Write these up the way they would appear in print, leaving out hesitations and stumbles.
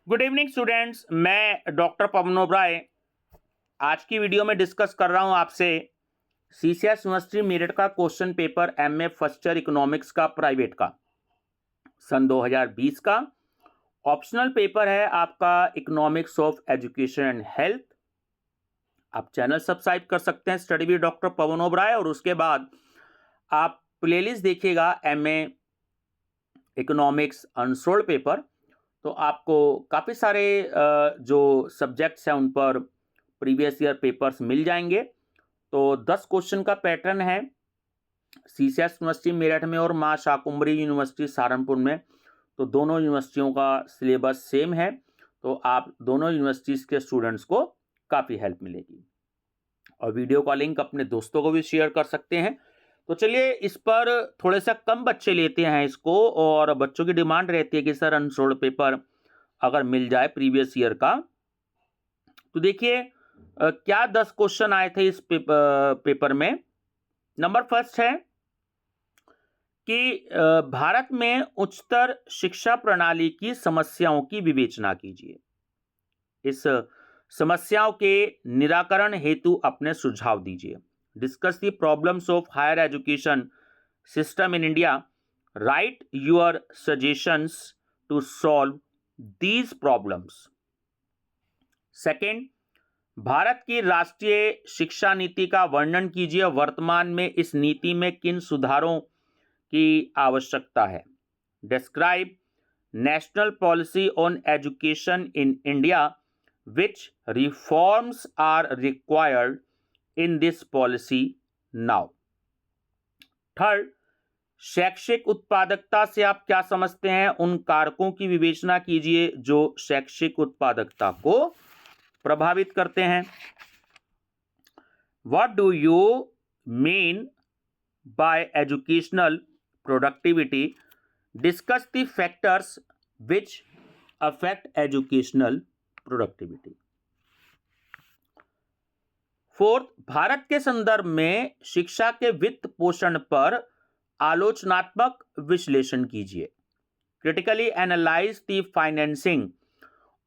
Good evening students, मैं doctor पवन ओबराय आज की वीडियो में डिस्कस कर रहा हूं आपसे सीसीएस यूनिवर्सिटी मेरिट का question paper MA first year economics का प्राइवेट का सन 2020 का ऑप्शनल पेपर है आपका economics of education and health. आप चैनल सब्सक्राइब कर सकते हैं स्टडी विद डॉक्टर पवन ओबराय, और उसके बाद आप प्लेलिस्ट देखिएगा एमए इकोनॉमिक्स अनसोल्ड पेपर। तो आपको काफ़ी सारे जो सब्जेक्ट्स हैं उन पर प्रीवियस ईयर पेपर्स मिल जाएंगे। तो 10 क्वेश्चन का पैटर्न है सीसीएस यूनिवर्सिटी मेरठ में और मां शाकुंभरी यूनिवर्सिटी सहारनपुर में। तो दोनों यूनिवर्सिटियों का सिलेबस सेम है, तो आप दोनों यूनिवर्सिटीज़ के स्टूडेंट्स को काफ़ी हेल्प मिलेगी। और वीडियो का लिंक अपने दोस्तों को भी शेयर कर सकते हैं। तो चलिए, इस पर थोड़े सा कम बच्चे लेते हैं इसको, और बच्चों की डिमांड रहती है कि सर अनसोल्ड पेपर अगर मिल जाए प्रीवियस ईयर का। तो देखिए क्या 10 क्वेश्चन आए थे इस पेपर में। नंबर फर्स्ट है कि भारत में उच्चतर शिक्षा प्रणाली की समस्याओं की विवेचना कीजिए। इस समस्याओं के निराकरण हेतु अपने सुझाव दीजिए। Discuss the problems of higher education system in India. Write your suggestions to solve these problems. Second, Bharat की राष्ट्रीय शिक्षा नीति का वर्णन कीजिए। वर्तमान में इस नीति में किन सुधारों की आवश्यकता है। Describe national policy on education in India, which reforms are required in this policy now. Third, शैक्षिक उत्पादकता से आप क्या समझते हैं। उन कारकों की विवेचना कीजिए जो शैक्षिक उत्पादकता को प्रभावित करते हैं। What do you mean by educational productivity? Discuss the factors which affect educational productivity. Fourth, Bharat के संदर्भ में शिक्षा के वित्त पोषण पर आलोचनात्मक विश्लेषण कीजिए। Critically analyse the financing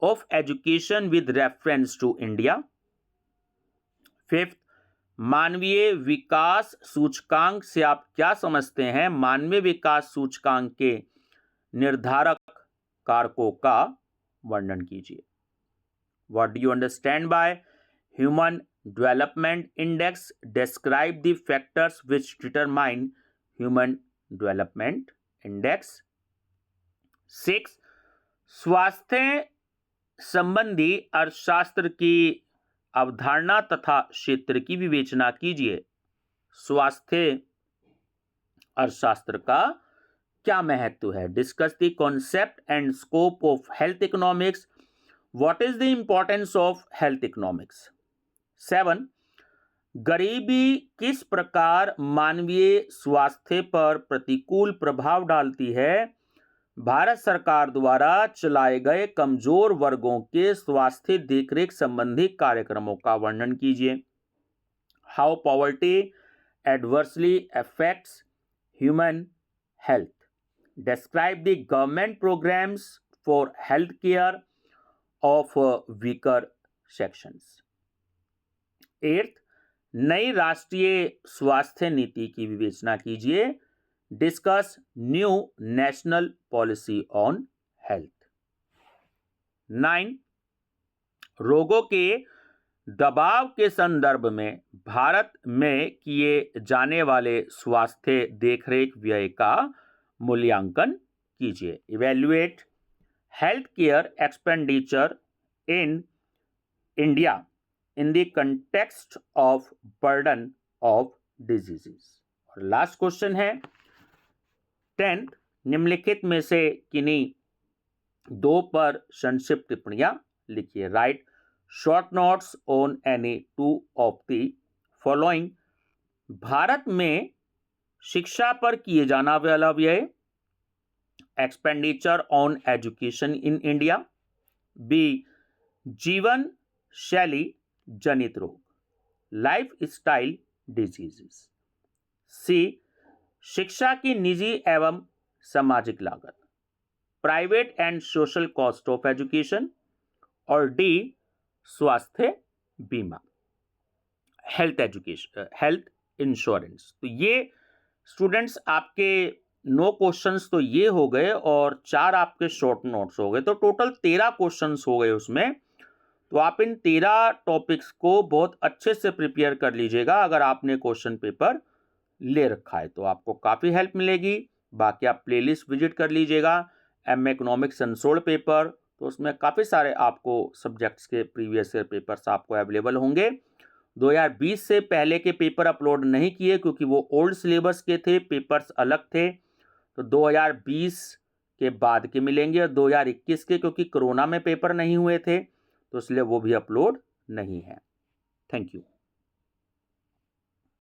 of education with reference to India. Fifth, मानवीय विकास सूचकांक से आप क्या समझते हैं। मानवीय विकास सूचकांक के निर्धारक कारकों का वर्णन कीजिए। What do you understand by human development index. Describe the factors which determine human development index. Six, स्वास्थ्य संबंधी अर्थशास्त्र की अवधारणा तथा क्षेत्र की विवेचना कीजिए। स्वास्थ्य अर्थशास्त्र का क्या महत्व है। Discuss the concept and scope of health economics. What is the importance of health economics. Seven, गरीबी किस प्रकार मानवीय स्वास्थ्य पर प्रतिकूल प्रभाव डालती है। भारत सरकार द्वारा चलाए गए कमजोर वर्गों के स्वास्थ्य देखरेख संबंधी कार्यक्रमों का वर्णन कीजिए। How poverty adversely affects human health. Describe the government programmes for health care of weaker sections. Eighth, नई राष्ट्रीय स्वास्थ्य नीति की विवेचना कीजिए। Discuss new national policy on health. 9, रोगों के दबाव के संदर्भ में भारत में किए जाने वाले स्वास्थ्य देखरेख व्यय का मूल्यांकन कीजिए। Evaluate health care expenditure in India in the context of burden of diseases. और लास्ट क्वेश्चन है 10th, निम्नलिखित में से किन्हीं दो पर संक्षिप्त टिप्पणियां लिखिए। Write short notes on any two of the following. Bharat में शिक्षा पर किए जाना वाला व्यय। Expenditure on education in India. B, जीवन शैली जनित रोग, लाइफ स्टाइल डिजीजेस। सी, शिक्षा की निजी एवं सामाजिक लागत। Private and social cost of education, और डी स्वास्थ्य बीमा, हेल्थ एजुकेशन, हेल्थ इंश्योरेंस। तो ये स्टूडेंट्स आपके 9 क्वेश्चंस तो ये हो गए और 4 आपके शॉर्ट नोट्स हो गए, तो टोटल 13 क्वेश्चंस हो गए उसमें। तो आप इन 13 टॉपिक्स को बहुत अच्छे से प्रिपेयर कर लीजिएगा। अगर आपने क्वेश्चन पेपर ले रखा है तो आपको काफ़ी हेल्प मिलेगी। बाकी आप प्लेलिस्ट विजिट कर लीजिएगा, एम इकोनॉमिक्स अनसोल्ड पेपर, तो उसमें काफ़ी सारे आपको सब्जेक्ट्स के प्रीवियस ईयर पेपर्स आपको अवेलेबल होंगे। 2020 से पहले के पेपर अपलोड नहीं किए क्योंकि वो ओल्ड सिलेबस के थे, पेपर्स अलग थे। तो 2020 के बाद के मिलेंगे, और 2021 के क्योंकि कोरोना में पेपर नहीं हुए थे तो इसलिए वो भी अपलोड नहीं है। Thank you.